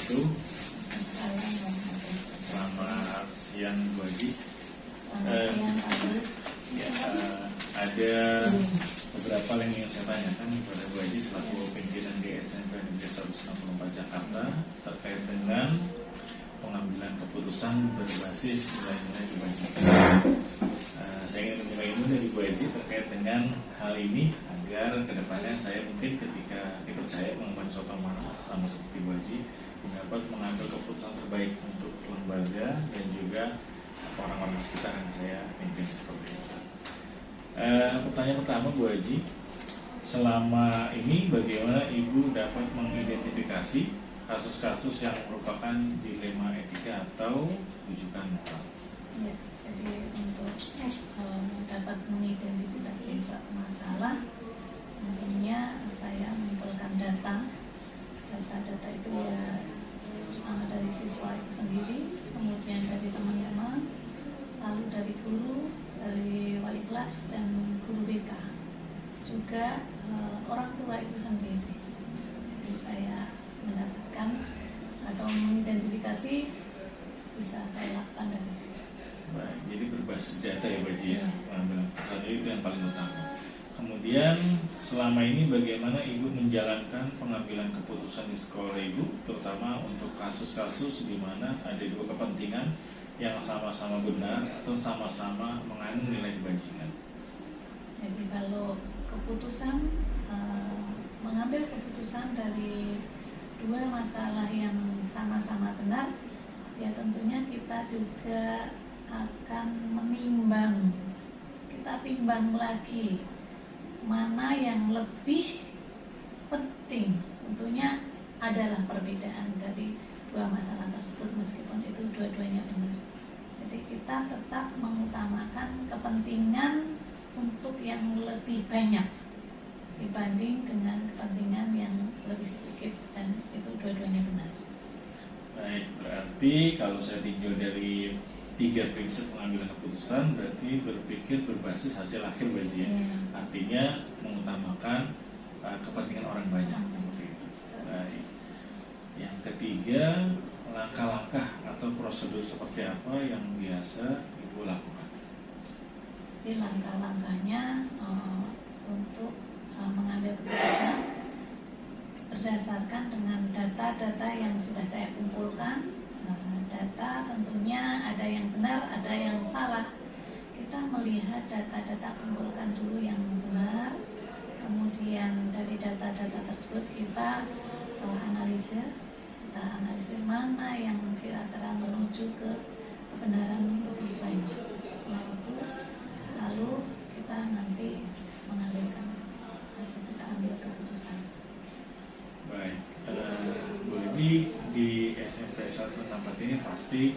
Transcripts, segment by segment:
wabarakatuh. Selamat siang Bu Haji. Ada beberapa yang ingin saya tanyakan kepada Bu Haji selaku pimpinan di SMP Negeri 164 Jakarta terkait dengan pengambilan keputusan berbasis nilai-nilai kebajikan. Saya ingin meminta ilmu dari Bu Haji terkait dengan hal ini agar kedepannya saya mungkin ketika dipercaya mengemban suatu amanah sama seperti Bu Haji dapat mengambil keputusan terbaik untuk lembaga dan juga orang-orang sekitar yang saya pimpin seperti itu. Pertanyaan pertama Bu Haji, selama ini bagaimana Ibu dapat mengidentifikasi kasus-kasus yang merupakan dilema etika atau rujukan moral? Ya, jadi untuk dapat mengidentifikasi suatu masalah, tentunya saya mengumpulkan data itu ya dari siswa itu sendiri, kemudian dari teman-teman, lalu dari guru, dari wali kelas dan guru BK, juga orang tua itu sendiri. Jadi saya mendapatkan atau mengidentifikasi bisa saya lakukan dari situ. Baik, jadi berbasis data ya Bu Haji ya. Saat itu yang paling utama. Kemudian selama ini bagaimana Ibu menjalankan pengambilan keputusan di sekolah Ibu, terutama untuk kasus-kasus di mana ada dua kepentingan yang sama-sama benar atau sama-sama mengandung nilai kebajikan? Jadi kalau keputusan mengambil keputusan dari dua masalah yang sama-sama benar, ya tentunya kita juga akan menimbang, kita timbang lagi mana yang lebih penting. Tentunya adalah perbedaan dari dua masalah tersebut meskipun itu dua-duanya benar. Jadi kita tetap mengutamakan kepentingan untuk yang lebih banyak dibanding dengan kepentingan yang lebih sedikit, dan itu dua-duanya benar. Baik, berarti kalau saya tinjau dari 3 prinsip pengambilan keputusan, berarti berpikir berbasis hasil akhir Bu Haji ya. Artinya mengutamakan kepentingan orang banyak seperti itu. Baik. Yang ketiga, langkah-langkah atau prosedur seperti apa yang biasa Ibu lakukan? Jadi langkah-langkahnya untuk mengambil keputusan berdasarkan dengan data-data yang sudah saya kumpulkan. Data tentunya ada yang benar, ada yang salah. Kita melihat data-data kumpulkan dulu yang benar, kemudian dari data-data tersebut kita analisis mana yang kira-kira menuju ke kebenaran lebih banyak. Lalu kita nanti kita ambil keputusan. Baik, Bu Haji di SMP 164 ini pasti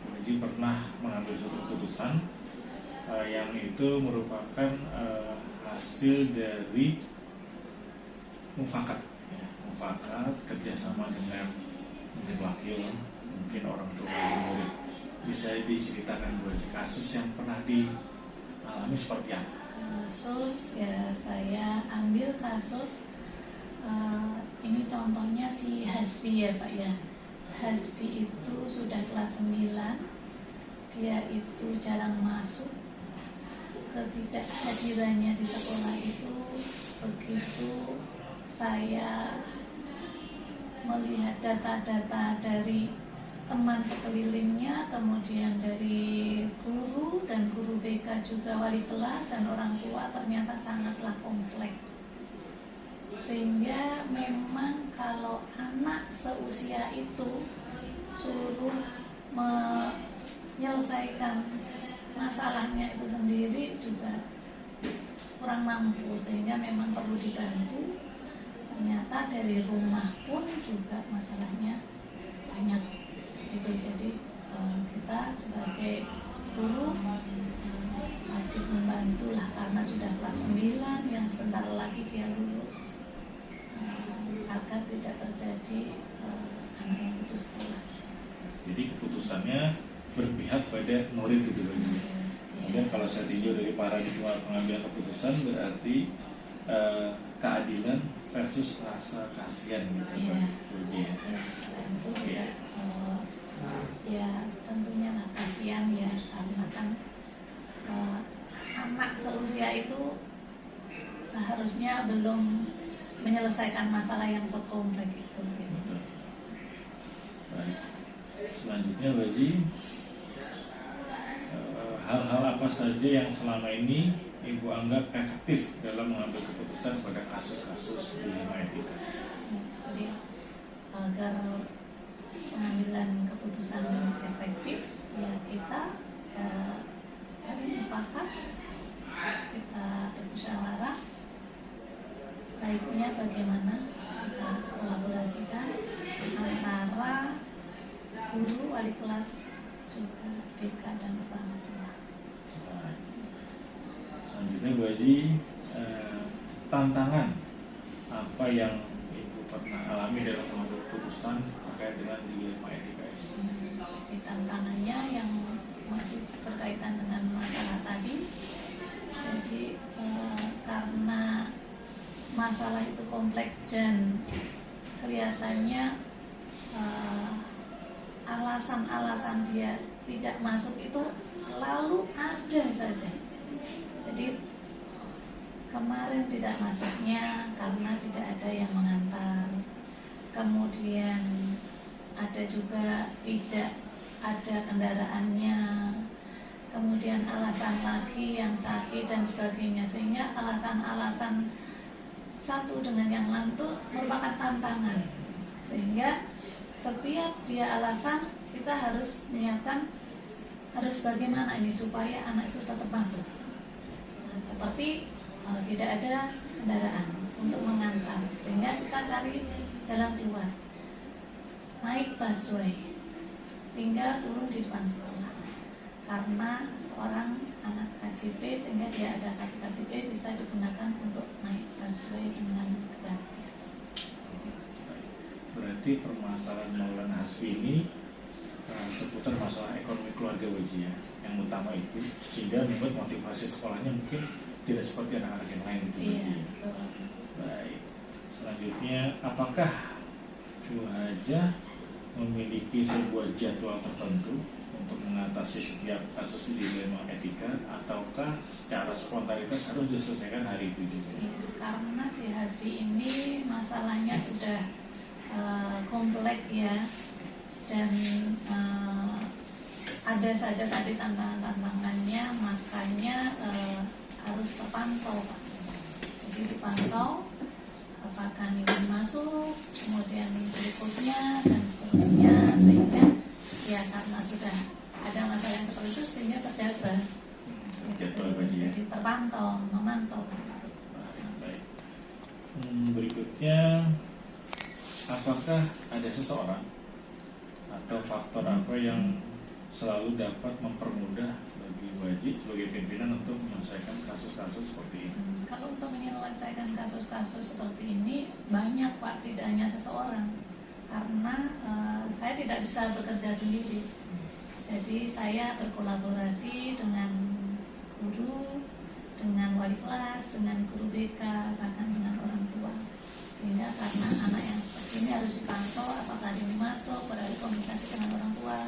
Bu Haji pernah mengambil suatu keputusan yang itu merupakan hasil dari mufakat, ya, mufakat kerjasama dengan mungkin wakil, mungkin orang tua murid. Bisa diceritakan Bu Haji kasus yang pernah dialami seperti apa? Kasus ya, saya ambil kasus ini contohnya si Hasbi ya Pak ya. Hasbi itu sudah kelas 9, dia itu jarang masuk. Ketidakhadirannya di sekolah itu begitu saya melihat data-data dari teman sekelilingnya, kemudian dari guru dan guru BK juga wali kelas dan orang tua, ternyata sangatlah kompleks. Sehingga memang kalau anak seusia itu suruh menyelesaikan masalahnya itu sendiri juga kurang mampu, sehingga memang perlu dibantu. Ternyata dari rumah pun juga masalahnya banyak gitu. Jadi kita sebagai guru wajib membantu lah, karena sudah kelas 9 yang sebentar lagi dia lulus, agar tidak terjadi anak yang putus sekolah. Jadi keputusannya berpihak pada murid gitu Bu Haji. Kemudian kalau saya tinjau dari paradigma pengambilan keputusan berarti keadilan versus rasa kasihan gitu Iya. Bu Haji ya. Ya, selain itu Oke. juga ya tentunya lah kasihan ya, karena kan anak seusia itu seharusnya belum menyelesaikan masalah yang sekompleks itu gitu. Betul. Baik. Selanjutnya Bu Haji, hal-hal apa saja yang selama ini Ibu anggap efektif dalam mengambil keputusan pada kasus-kasus di Lima Etika? Jadi agar pengambilan keputusan efektif ya kita tadi mufakat, kita bermusyawarah, baiknya bagaimana kita kolaborasikan antara guru, wali kelas, juga BK dan orang tua. Baik. Selanjutnya Bu Haji, tantangan apa yang Ibu pernah alami dalam mengambil keputusan terkait dengan dilema etika ini? Di tantangannya yang masih berkaitan dengan masalah tadi, jadi karena masalah itu kompleks dan kelihatannya alasan-alasan dia tidak masuk itu selalu ada saja. Jadi kemarin tidak masuknya karena tidak ada yang mengantar, kemudian ada juga tidak ada kendaraannya, kemudian alasan lagi yang sakit dan sebagainya, sehingga alasan-alasan satu dengan yang lain itu merupakan tantangan, sehingga setiap dia alasan kita harus menyiapkan harus bagaimana ini supaya anak itu tetap masuk. Nah, seperti tidak ada kendaraan untuk mengantar, sehingga kita cari jalan keluar, naik busway, tinggal turun di depan sekolah. Karena seorang anak KJP, sehingga dia ada kartu KJP bisa digunakan untuk naik busway dengan gratis. Berarti permasalahan Maulana Hasbi ini seputar masalah ekonomi keluarga Bu Haji ya, yang utama itu, sehingga membuat motivasi sekolahnya mungkin tidak seperti anak-anak yang lain gitu Bu Iya, Haji. betul. Baik. Selanjutnya, apakah Bu Haja memiliki sebuah jadwal tertentu untuk mengatasi setiap kasus dilema etika, ataukah secara spontanitas harus diselesaikan hari itu juga? Iya, karena si Hasbi ini masalahnya sudah kompleks ya, dan ada saja tadi tantangan-tantangannya, makanya harus terpantau Pak. Jadi dipantau apakah nilai masuk, kemudian berikutnya dan seterusnya, sehingga ya karena sudah ada masalah yang seperti itu sehingga terjaga. Jadwal Bu Haji ya. Jadi terpantau, memantau. Baik. Berikutnya, apakah ada seseorang atau faktor apa yang selalu dapat mempermudah bagi Bu Haji sebagai pimpinan untuk menyelesaikan kasus-kasus seperti ini? Kalau untuk menyelesaikan kasus-kasus seperti ini banyak Pak, tidak hanya seseorang. Karena saya tidak bisa bekerja sendiri. Jadi saya berkolaborasi dengan guru, dengan wali kelas, dengan guru BK, bahkan dengan orang tua. Sehingga karena anak yang seperti ini harus dipantau apakah ini masuk, beralih komunikasi dengan orang tua,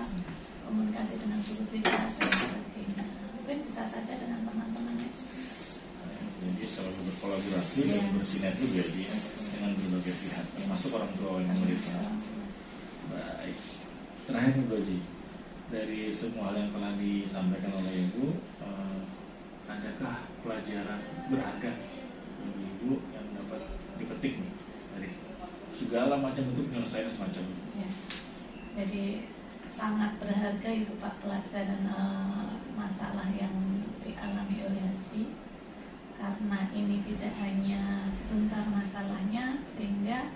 komunikasi dengan guru BK dan sebagainya. Mungkin bisa saja dengan teman-temannya juga. Jadi selalu berkolaborasi dan bersinergi Bu Haji ya, dengan berbagai pihak, termasuk orang tua yang murid. Baik. Terakhir Bu Haji, dari semua hal yang telah disampaikan oleh Ibu, adakah pelajaran berharga bagi Ibu yang dapat dipetik nih dari segala macam bentuk penyelesaian semacam ini? Ya. Jadi sangat berharga itu Pak, pelajaran masalah yang dialami oleh Hasbi, karena ini tidak hanya sebentar masalahnya, sehingga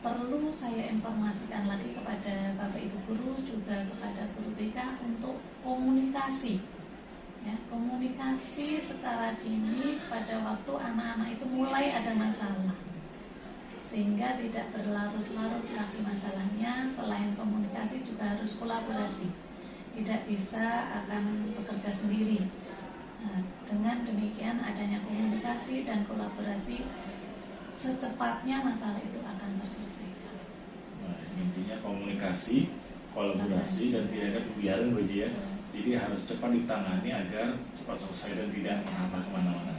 perlu saya informasikan lagi kepada Bapak Ibu guru, juga kepada guru BK untuk komunikasi ya, komunikasi secara dini pada waktu anak-anak itu mulai ada masalah, sehingga tidak berlarut-larut lagi masalahnya. Selain komunikasi juga harus kolaborasi, tidak bisa akan bekerja sendiri. Nah, dengan demikian adanya komunikasi dan kolaborasi secepatnya masalah itu akan terselesaikan. Nah, intinya komunikasi, kolaborasi, dan tidak ada pembiaran Bu Haji ya. Jadi harus cepat ditangani agar cepat selesai dan tidak menambah kemana-mana.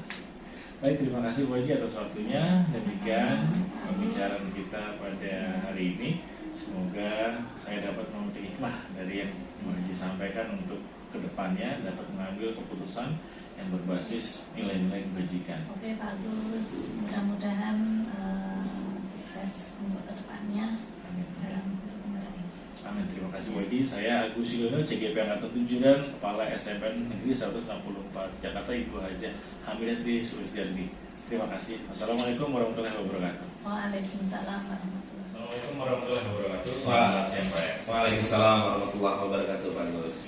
Baik, terima kasih Bu Haji atas waktunya. Demikian pembicaraan kita pada hari ini. Semoga saya dapat memetik hikmah dari yang Bu Haji sampaikan untuk kedepannya dapat mengambil keputusan yang berbasis nilai-nilai kebajikan. Oke, bagus. Mudah-mudahan sukses untuk kedepannya dalam berpenggerak ini. Amin. Terima kasih Bu Haji. Saya Agus Yudono, CGP Angkatan 7 dan Kepala SMN Negeri 164 Jakarta, Ibu Haja Hamidatri Sulistiardi. Terima kasih. Wassalamualaikum warahmatullahi wabarakatuh. Waalaikumsalam warahmatullahi wabarakatuh. Assalamualaikum warahmatullahi wabarakatuh. Selamat siang Pak. Waalaikumsalam warahmatullahi wabarakatuh Pak Gus.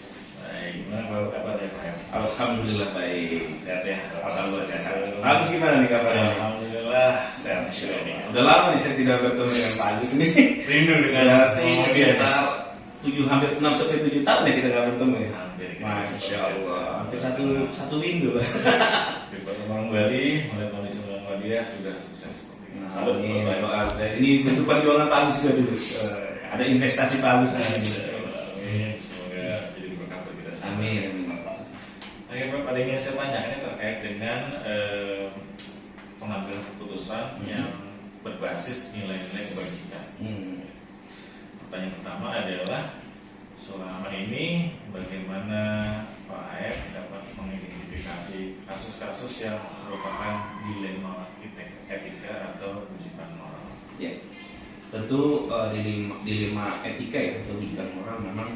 Baik, gimana Pak kabar ya Pak? Alhamdulillah baik, Sehat ya? alhamdulillah sehat. Agus gimana nih kabarnya? Alhamdulillah sehat. Udah lama nih saya tidak bertemu dengan Pak Agus nih. Rindu dengan Berarti sekitar 7 hampir 6 sampai 7 tahun ya kita nggak bertemu ya. hampir. Masya Allah, hampir satu minggu lah. Di Kota Malang Bali, melihat kondisi Muhammadiyah sudah sukses seperti ini. Salut Amin. Bapak. Doa. Dan ini bentuk perjuangan Pak Agus juga dulu. Ada investasi Pak Agus nih. Amin. Semoga jadi berkah bagi kita semua. Amin. Oke Pak, pada yang saya tanyakan ini terkait dengan pengambilan keputusan yang berbasis nilai-nilai kebajikan. Pertanyaan pertama adalah selama ini bagaimana Pak Aep dapat mengidentifikasi kasus-kasus yang merupakan dilema etika atau kebajikan moral? Ya, tentu dilema etika ya atau kebajikan moral memang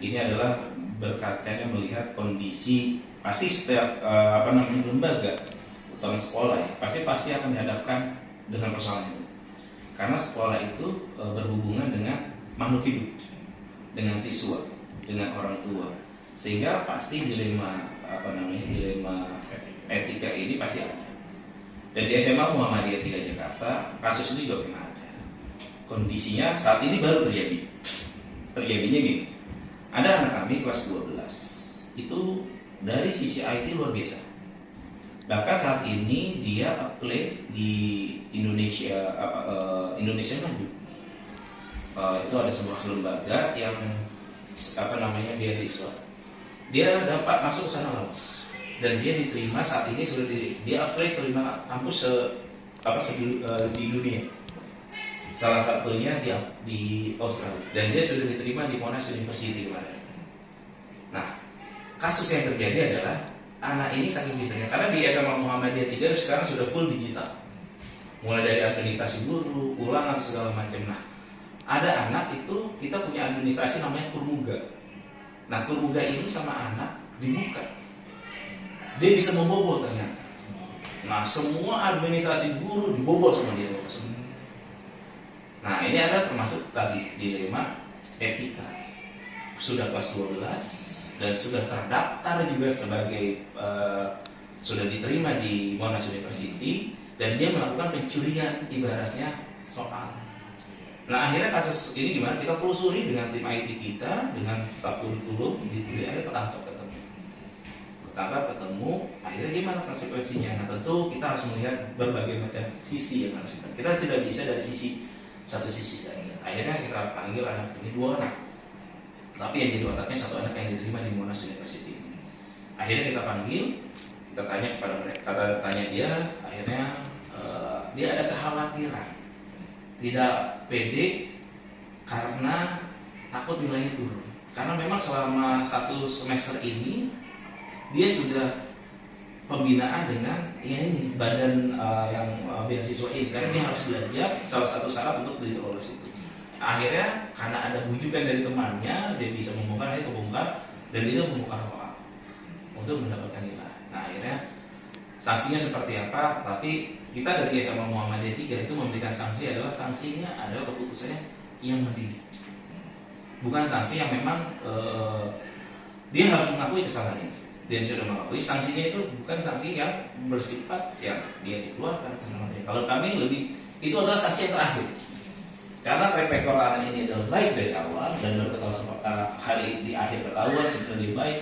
ini adalah berkacanya melihat kondisi pasti setiap lembaga terutama sekolah ya pasti akan dihadapkan dengan persoalan itu karena sekolah itu berhubungan dengan makhluk hidup, dengan siswa, dengan orang tua, sehingga pasti dilema etika ini pasti ada. Dan di SMA Muhammadiyah 3 Jakarta kasus ini juga pernah ada. Kondisinya saat ini baru terjadi. Terjadinya gini, ada anak kami kelas 12 itu dari sisi IT luar biasa. Bahkan saat ini dia apply di Indonesia Maju. Itu ada sebuah lembaga yang beasiswa. Dia dapat masuk ke sana lolos dan dia diterima saat ini sudah dia apply ke 5 kampus di dunia. Salah satunya di Australia dan dia sudah diterima di Monash University kemarin. Nah, kasus yang terjadi adalah anak ini saking pintarnya karena di SMA Muhammadiyah 3 sekarang sudah full digital. Mulai dari administrasi guru, ulangan segala macam. Nah, ada anak itu kita punya administrasi namanya Kurmuga. Nah, Kurmuga ini sama anak dibuka. Dia bisa membobol ternyata. Nah, semua administrasi guru dibobol sama dia. Nah, ini ada termasuk tadi dilema etika. Sudah kelas 12 dan sudah terdaftar juga sebagai sudah diterima di Monash University dan dia melakukan pencurian ibaratnya soal. Nah, akhirnya kasus ini gimana? Kita telusuri dengan tim IT kita, dengan staf kurikulum, akhirnya ketangkap ketemu. Akhirnya gimana konsekuensinya? Nah, tentu kita harus melihat berbagai macam sisi yang harus kita tidak bisa dari satu sisi saja. Akhirnya kita panggil anak ini 2 anak, tapi yang jadi otaknya 1 anak yang diterima di Monash University. Akhirnya kita panggil, kita tanya kepada mereka, tanya dia, akhirnya dia ada kekhawatiran, tidak pede karena takut nilainya turun. Karena memang selama 1 semester ini dia sudah pembinaan dengan ini badan yang beasiswa ini, karena dia harus belajar salah satu syarat untuk lolos itu. Akhirnya karena ada bujukan dari temannya, dia bisa membongkar, akhirnya kebongkar dan dia membongkar soal untuk mendapatkan nilai. Nah, akhirnya sanksinya seperti apa? Tapi kita dari SMA Muhammadiyah 3 itu memberikan sanksi sanksinya adalah keputusannya yang mendidik, bukan sanksi yang memang dia harus mengakui kesalahannya. Dia sudah mengakui, sanksinya itu bukan sanksi yang bersifat yang dia dikeluarkan. Kalau kami lebih itu adalah sanksi yang terakhir. Karena track record anak ini adalah baik dari awal dan hari di akhir ketahuan sudah lebih baik.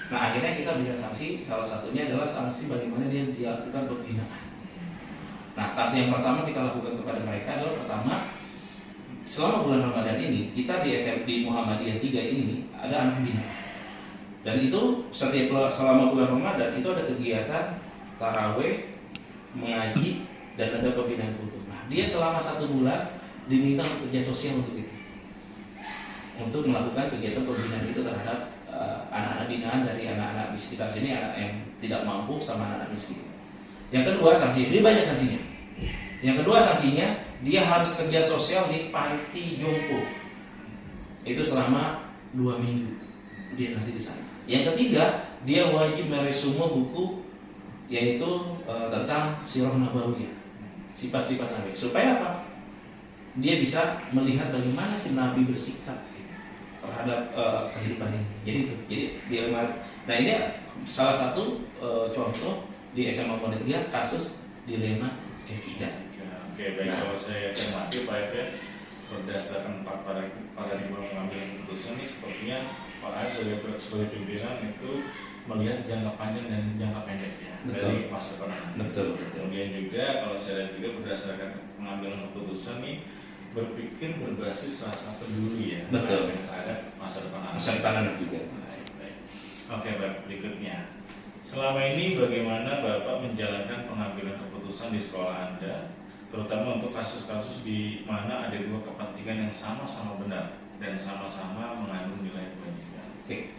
Nah, akhirnya kita berikan sanksi, salah satunya adalah sanksi bagaimana dia dilakukan pembinaan. Nah, sanksi yang pertama kita lakukan kepada mereka adalah pertama, selama bulan Ramadan ini kita di SMP Muhammadiyah 3 ini ada anak binaan. Dan itu setiap selama bulan Ramadan itu ada kegiatan taraweh, mengaji, dan ada pembinaan kultur. Nah, dia selama 1 bulan diminta untuk kerja sosial untuk itu, untuk melakukan kegiatan pembinaan itu terhadap anak-anak binaan dari anak-anak di sekitar sini, anak yang tidak mampu sama anak-anak miskin. Yang kedua sanksi, dia banyak sanksinya. Yang kedua sanksinya, dia harus kerja sosial di panti jompo. Itu selama 2 minggu dia nanti di sana. Yang ketiga, dia wajib meresume buku yaitu tentang sirah nabawiyah, sifat-sifat Nabi. Supaya apa? Dia bisa melihat bagaimana si Nabi bersikap terhadap kehidupan ini. Jadi dia, nah ini salah satu contoh di SMA Muhammadiyah kasus dilema etika. Oke, baik. Kalau saya cermati Pak Ed, berdasarkan paradigma mengambil keputusan ini, sepertinya Pak Ed sebagai pimpinan itu melihat jangka panjang dan jangka pendek ya dari masa depan. Betul. Kemudian juga kalau saya lihat juga berdasarkan pengambilan keputusan nih, berpikir berbasis rasa peduli ya. Betul. Terhadap masa depan anak. Masa depan anak juga. Baik. Oke, baik. Berikutnya, selama ini bagaimana Bapak menjalankan pengambilan keputusan di sekolah Anda, terutama untuk kasus-kasus di mana ada 2 kepentingan yang sama-sama benar dan sama-sama mengandung nilai kewajiban? Oke.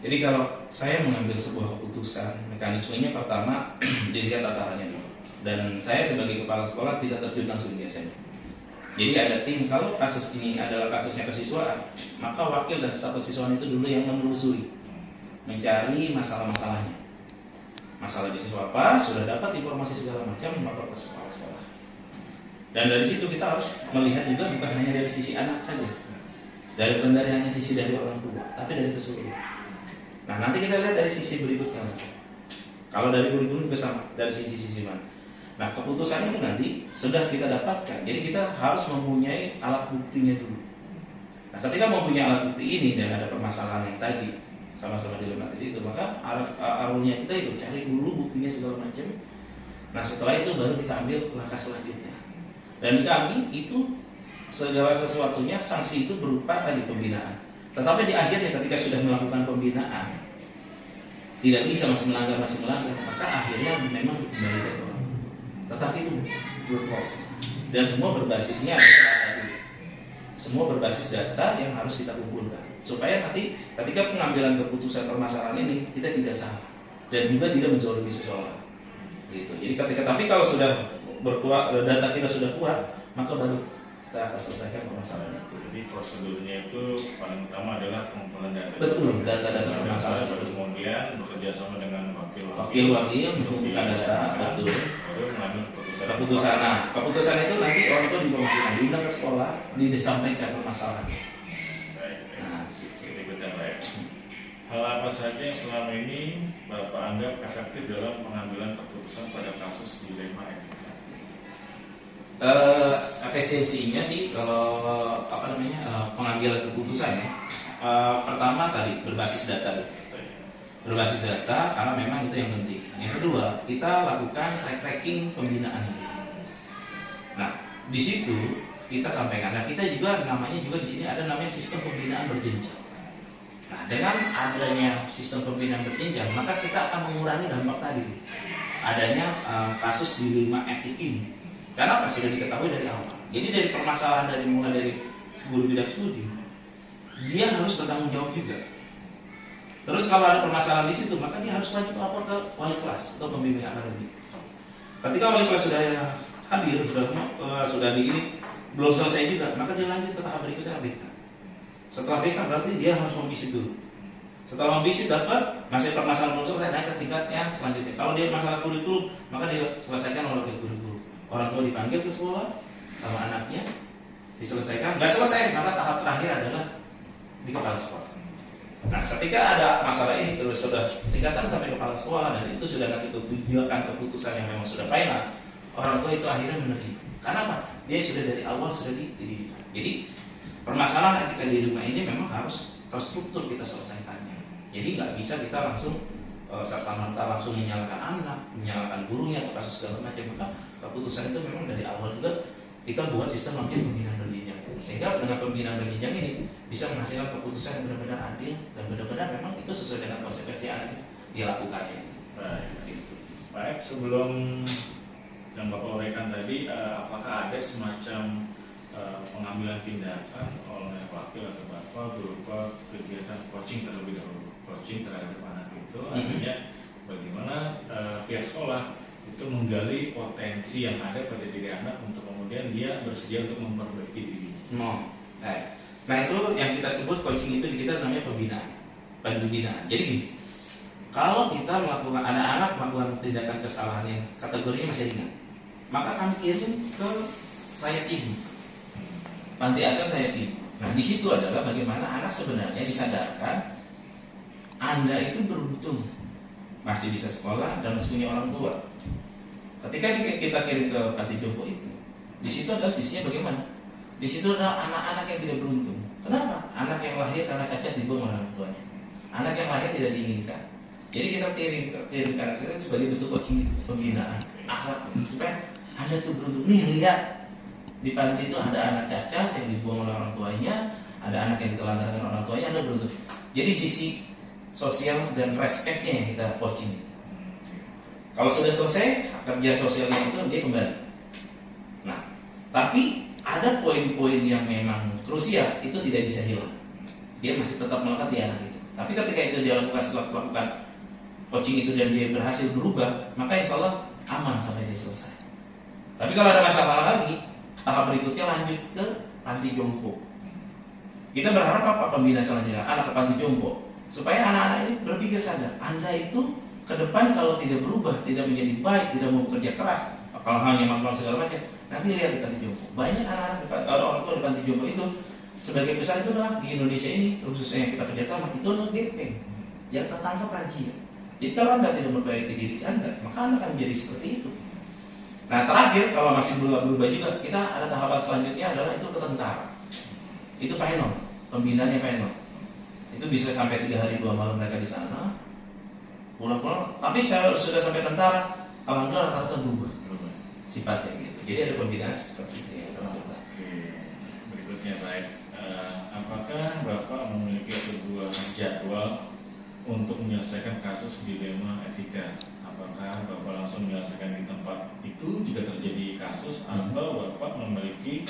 Jadi kalau saya mengambil sebuah keputusan, mekanismenya pertama dilihat tatarannya dulu. Dan saya sebagai kepala sekolah tidak terjun langsung biasanya. Jadi ada tim, kalau kasus ini adalah kasusnya kesiswaan, maka wakil dan staf kesiswaan itu dulu yang menelusuri, mencari masalah-masalahnya. Masalah di siswa apa, sudah dapat informasi segala macam, lapor ke kepala sekolah. Dan dari situ kita harus melihat juga bukan hanya dari sisi anak saja, bukan dari hanya sisi dari orang tua, tapi dari keseluruhan. Nah, nanti kita lihat dari sisi berikutnya. Kalau dari kurikulum juga sama, dari sisi-sisi mana. Nah, keputusan itu nanti sudah kita dapatkan. Jadi kita harus mempunyai alat buktinya dulu. Nah, ketika mempunyai alat bukti ini dan ada permasalahan yang tadi sama-sama dilematis itu, maka arulnya kita itu cari dulu buktinya segala macam. Nah, setelah itu baru kita ambil langkah selanjutnya. Dan kami itu segala sesuatunya sanksi itu berupa tadi pembinaan. Tetapi di akhirnya ketika sudah melakukan pembinaan tidak bisa masih melanggar, maka akhirnya memang dikembalikan ke orang tua. Tetapi itu berproses dan semua berbasisnya adalah data. Semua berbasis data yang harus kita kumpulkan supaya nanti ketika pengambilan keputusan permasalahan ini kita tidak salah dan juga tidak menzalimi seseorang. Gitu. Jadi tapi kalau sudah berkuat, data kita sudah kuat, maka baru kita akan selesaikan permasalahan itu. Jadi prosedurnya itu paling utama adalah pengumpulan data. Betul, data-data permasalahan. Baru kemudian bekerja sama dengan wakil mengumpulkan data, betul. Baru mengambil keputusan. Nah, keputusan itu nanti orang tua diundang ke sekolah, disampaikan permasalahan. Baik. Nah, berikutnya baik. Hal apa saja yang selama ini Bapak anggap efektif dalam pengambilan keputusan pada kasus dilema etika? Efisiensinya sih kalau pengambilan keputusan ya, pertama tadi berbasis data karena memang itu yang penting. Yang kedua, kita lakukan tracking pembinaan. Nah, di situ kita sampaikan. Nah, kita juga namanya juga di sini ada namanya sistem pembinaan berjenjang. Nah, dengan adanya sistem pembinaan berjenjang, maka kita akan mengurangi dampak tadi adanya kasus dilema etik ini. Karena apa? Sudah diketahui dari awal. Jadi dari permasalahan mulai dari guru bidang studi, dia harus bertanggung jawab juga. Terus kalau ada permasalahan di situ, maka dia harus wajib lapor ke wali kelas atau pembimbing akademik. Ketika wali kelas sudah hadir, sudah belum selesai juga, maka dia lanjut ke tahap berikutnya BK. Setelah BK berarti dia harus membisit dulu. Setelah membisit dapat masih permasalahan belum selesai, naik ke tingkatnya selanjutnya. Kalau dia masalah kurikulum, maka dia selesaikan oleh kurikulum. Orang tua dipanggil ke sekolah sama anaknya, diselesaikan. Nggak selesai, maka tahap terakhir adalah di kepala sekolah. Nah, ketika ada masalah ini terus sudah tingkatan sampai kepala sekolah dan itu sudah nanti keputusan yang memang sudah final, orang tua itu akhirnya menerima. Karena apa? Dia sudah dari awal sudah dididik. Jadi permasalahan etika di rumah ini memang harus terstruktur kita selesaikannya. Jadi nggak bisa kita langsung serta-merta langsung menyalahkan anak, menyalahkan gurunya atau kasus segala macam. Maka keputusan itu memang dari awal juga kita buat sistem namanya pembinaan berjenjang, sehingga dengan pembinaan berjenjang ini bisa menghasilkan keputusan yang benar-benar adil dan benar-benar memang itu sesuai dengan konsekuensi yang dilakukannya. Baik, sebelum yang Bapak uraikan tadi, apakah ada semacam pengambilan tindakan oleh wakil atau Bapak berupa kegiatan coaching terlebih dahulu, coaching terhadap anak itu, artinya bagaimana pihak sekolah itu menggali potensi yang ada pada diri anak untuk kemudian dia bersedia untuk memperbaiki diri. Nah itu yang kita sebut coaching itu di kita namanya pembinaan. Jadi gini, kalau kita melakukan anak-anak melakukan tindakan kesalahan yang kategorinya masih ringan, maka kami kirim ke Sayap Ibu, panti asuhan Sayap Ibu. Nah di situ adalah bagaimana anak sebenarnya disadarkan Anda itu beruntung masih bisa sekolah dan masih punya orang tua. Ketika kita kirim ke panti jompo itu, di situ adalah sisinya bagaimana? Di situ adalah anak-anak yang tidak beruntung. Kenapa? Anak yang lahir karena cacat dibuang oleh orang tuanya. Anak yang lahir tidak diinginkan. Jadi kita kirim ke anak kita sebagai bentuk coaching pembinaan akhlak supaya Anda tuh beruntung. Nih lihat di panti itu ada anak cacat yang dibuang oleh orang tuanya, ada anak yang ditelantarkan orang tuanya, Anda beruntung. Jadi sisi sosial dan respeknya yang kita coaching. Kalau sudah selesai kerja sosialnya itu dia kembali. Nah, tapi ada poin-poin yang memang krusial itu tidak bisa hilang. Dia masih tetap melekat di anak itu. Tapi ketika itu dia lakukan setelah melakukan coaching itu dan dia berhasil berubah, maka insya Allah aman sampai dia selesai. Tapi kalau ada masalah lagi, tahap berikutnya lanjut ke panti jompo. Kita berharap apa pembinaan selanjutnya? Anak ke panti jompo supaya anak-anak ini berpikir sadar, Anda itu ke depan kalau tidak berubah, tidak menjadi baik, tidak mau bekerja keras, kalau hanya melakukan segala macam, nanti lihat di panti jompo. Banyak anak-anak orang tua di panti jompo itu sebagai besar itu adalah di Indonesia ini, khususnya yang kita kerjasama, itu adalah gepeng yang tertangkap razia. Jadi kalau Anda tidak memperbaiki diri Anda, maka Anda akan menjadi seperti itu. Nah terakhir, kalau masih berubah juga, kita ada tahapan selanjutnya adalah itu ke tentara. Itu final, pembinaan yang final. Itu bisa sampai 3 hari 2 malam mereka di sana, pulang-pulang. Tapi saya sudah sampai tentara, alhamdulillah rata-rata berubah sifatnya gitu. Jadi ada pembinaan seperti itu yang terlakukan. Oke, berikutnya baik. Apakah Bapak memiliki sebuah jadwal untuk menyelesaikan kasus dilema etika? Apakah Bapak langsung menyelesaikan di tempat itu jika terjadi kasus, atau Bapak memiliki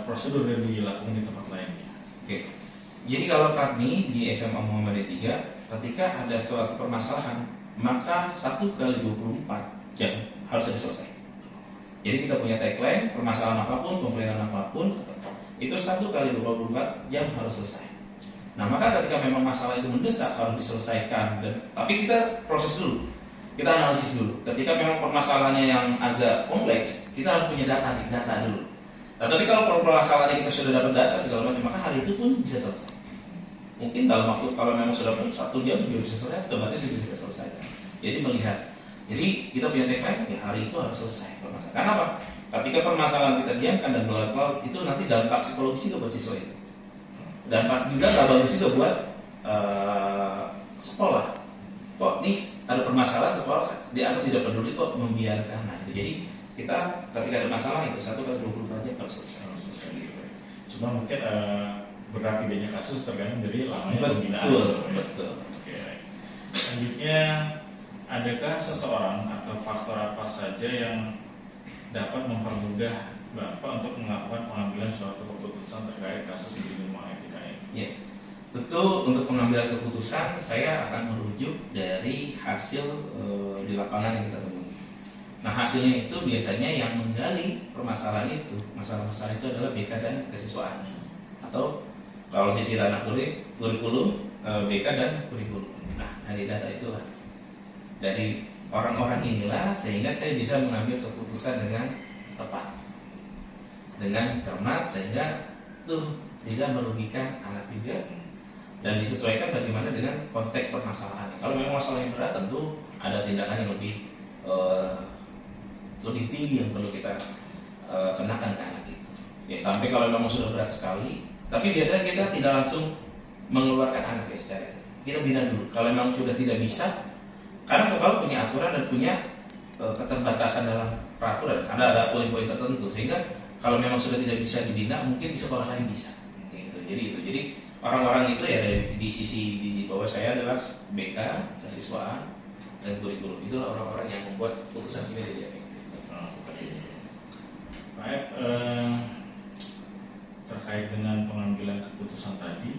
prosedur yang dilakukan di tempat lainnya? Oke. Jadi kalau kami di SMA Muhammadiyah 3, ketika ada suatu permasalahan, maka 1 kali 24 jam harus sudah selesai. Jadi kita punya tagline, permasalahan apapun, komplainan apapun, itu 1 kali 24 jam harus selesai. Nah maka ketika memang masalah itu mendesak harus diselesaikan, tapi kita proses dulu, kita analisis dulu. Ketika memang permasalahannya yang agak kompleks, kita harus punya data dulu. Nah, tapi kalau permasalahannya kita sudah dapat data segala macam, maka hari itu pun bisa selesai. Mungkin dalam waktu, kalau memang sudah 1 jam juga bisa selesai, otomatis juga bisa selesai. Jadi melihat, jadi kita punya tagline, ya hari itu harus selesai permasalahan. Karena apa? Ketika permasalahan kita diamkan dan berlarut-larut, itu nanti dampak psikologis juga buat siswa itu. Dampak juga gak bagus juga buat sekolah. Kok nih ada permasalahan sekolah dianggap tidak peduli, kok membiarkan. Nah itu jadi kita ketika ada masalah itu 1 kali 24 jam harus selesai. Cuma mungkin berat tidaknya kasus tergantung dari lamanya pembinaan. Betul. Oke. Selanjutnya, adakah seseorang atau faktor apa saja yang dapat mempermudah Bapak untuk melakukan pengambilan suatu keputusan terkait kasus dilema etika ini? Ya, tentu untuk pengambilan keputusan saya akan merujuk dari hasil di lapangan yang kita temui. Nah hasilnya itu biasanya yang menggali permasalahan itu, masalah-masalah itu adalah BK dan kesiswaan, atau kalau sisi ranah kurikulum, BK dan kurikulum. Nah dari data itulah, dari orang-orang inilah sehingga saya bisa mengambil keputusan dengan tepat, dengan cermat, sehingga tuh tidak merugikan anak juga dan disesuaikan bagaimana dengan konteks permasalahan. Kalau memang masalah yang berat, tentu ada tindakan yang lebih tinggi yang perlu kita kenakan ke anak itu. Ya sampai kalau memang sudah berat sekali, tapi biasanya kita tidak langsung mengeluarkan anak ya secara itu. Kita bina dulu. Kalau memang sudah tidak bisa, Karena sekolah punya aturan dan punya keterbatasan dalam peraturan. Ada poin-poin tertentu, sehingga kalau memang sudah tidak bisa dibina, mungkin di sekolah lain bisa. Gitu. Jadi orang-orang itu ya di sisi di bawah saya adalah BK, kesiswaan, dan kurikulum. Itulah orang-orang yang membuat putusan ini jadi efektif. Seperti itu. Baik, terkait dengan pengambilan keputusan tadi,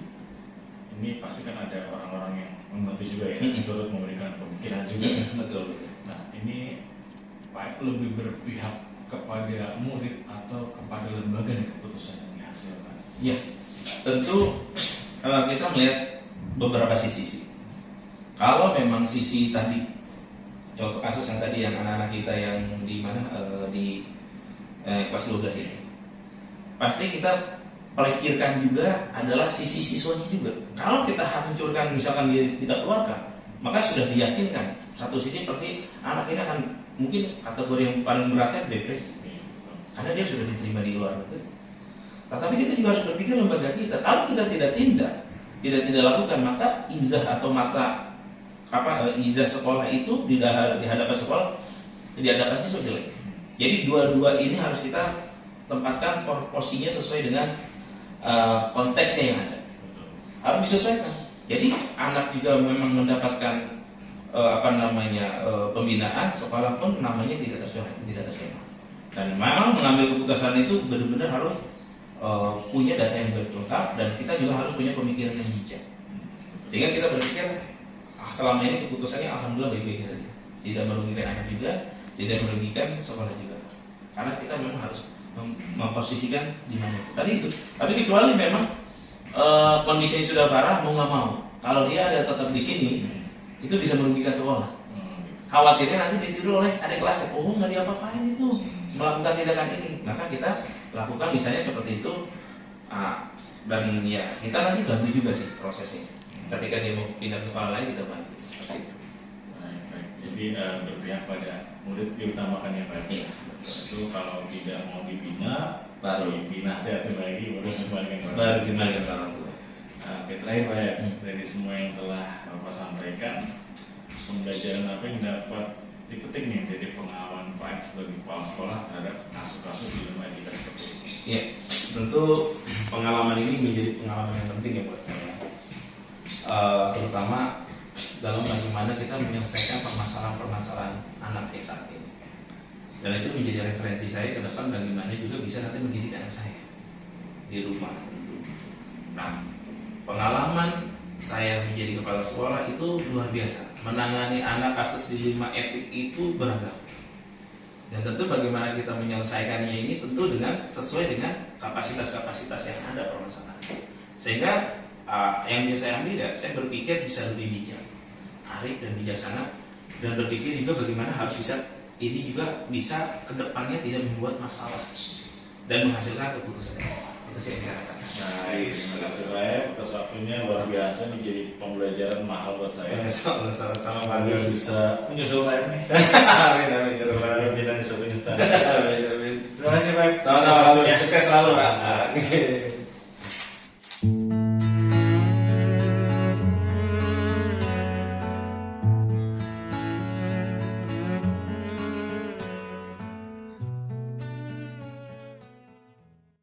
ini pasti kan ada orang-orang yang membantu juga ya, turut memberikan pemikiran juga. Betul. Nah, ini Pak lebih berpihak kepada murid atau kepada lembaga yang keputusan yang dihasilkan? Ya, tentu kita melihat beberapa sisi sih. Kalau memang sisi tadi, contoh kasus yang tadi yang anak-anak kita yang di mana di kelas 12 ini, pasti kita pikirkan juga adalah sisi siswanya juga. Kalau kita hancurkan misalkan kita keluarkan, maka sudah diyakinkan satu sisi pasti anak ini akan mungkin kategori yang paling beratnya depresi, karena dia sudah diterima di luar negeri. Tetapi kita juga harus berpikir lembaga kita. Kalau kita tidak lakukan, maka izah atau mata izah sekolah itu di hadapan sekolah, di hadapan siswa jelek. Jadi dua-dua ini harus kita tempatkan porsinya sesuai dengan konteksnya yang ada. Harus disesuaikan. Jadi anak juga memang mendapatkan pembinaan, sekolah pun namanya tidak tercemar. Dan memang mengambil keputusan itu benar-benar harus punya data yang lengkap, dan kita juga harus punya pemikiran yang bijak. Sehingga kita berpikir selama ini keputusannya alhamdulillah baik-baik saja, tidak merugikan anak juga, tidak merugikan sekolah juga. Karena kita memang harus memposisikan di mana itu. Tadi itu. Tapi kecuali memang kondisinya sudah parah, mau nggak mau, kalau dia ada tetap di sini, itu bisa merugikan sekolah. Khawatirnya nanti ditiru oleh adik kelasnya, oh nggak diapa-apain itu, melakukan tindakan ini. Maka kita lakukan misalnya seperti itu, dan ya kita nanti bantu juga sih prosesnya. Ketika dia mau pindah ke sekolah lain, kita bantu. Seperti itu. Baik. Jadi berpihak pada murid diutamakan ya Pak. Iya. Itu kalau tidak mau dibina, Baru dinasihati lagi, baru kembalikan baru gimana orang tua. Oke, terakhir Pak ya, dari semua yang telah Bapak sampaikan, pembelajaran apa yang dapat dipetik nih dari pengalaman Pak sebagai kepala sekolah terhadap kasus-kasus di ilmu etika seperti ini? Ya, tentu pengalaman ini menjadi pengalaman yang penting ya buat saya. Terutama dalam bagaimana kita menyelesaikan permasalahan-permasalahan anak yang saat ini. Dan itu menjadi referensi saya ke depan bagaimana juga bisa nanti mendidik anak saya di rumah. Nah, pengalaman saya menjadi kepala sekolah itu luar biasa. Menangani anak kasus dilema etik itu beragam. Dan tentu bagaimana kita menyelesaikannya ini tentu dengan sesuai dengan kapasitas-kapasitas yang ada permasalahan. Sehingga yang bisa saya ambil ya, saya berpikir bisa lebih bijak, arif dan bijaksana, dan berpikir juga bagaimana harus bisa ini juga bisa kedepannya tidak membuat masalah dan menghasilkan keputusan. Itu sih yang saya rasakan. Baik, terima kasih Pak atas waktunya, luar biasa nih, jadi pembelajaran mahal buat saya. Sama-sama Semoga bisa menyusul Pak nih. Amin amin ya rabbal Berharap alamin. kita di suatu instansi. Amin amin. Terima kasih Pak. Sama-sama, sukses selalu Pak.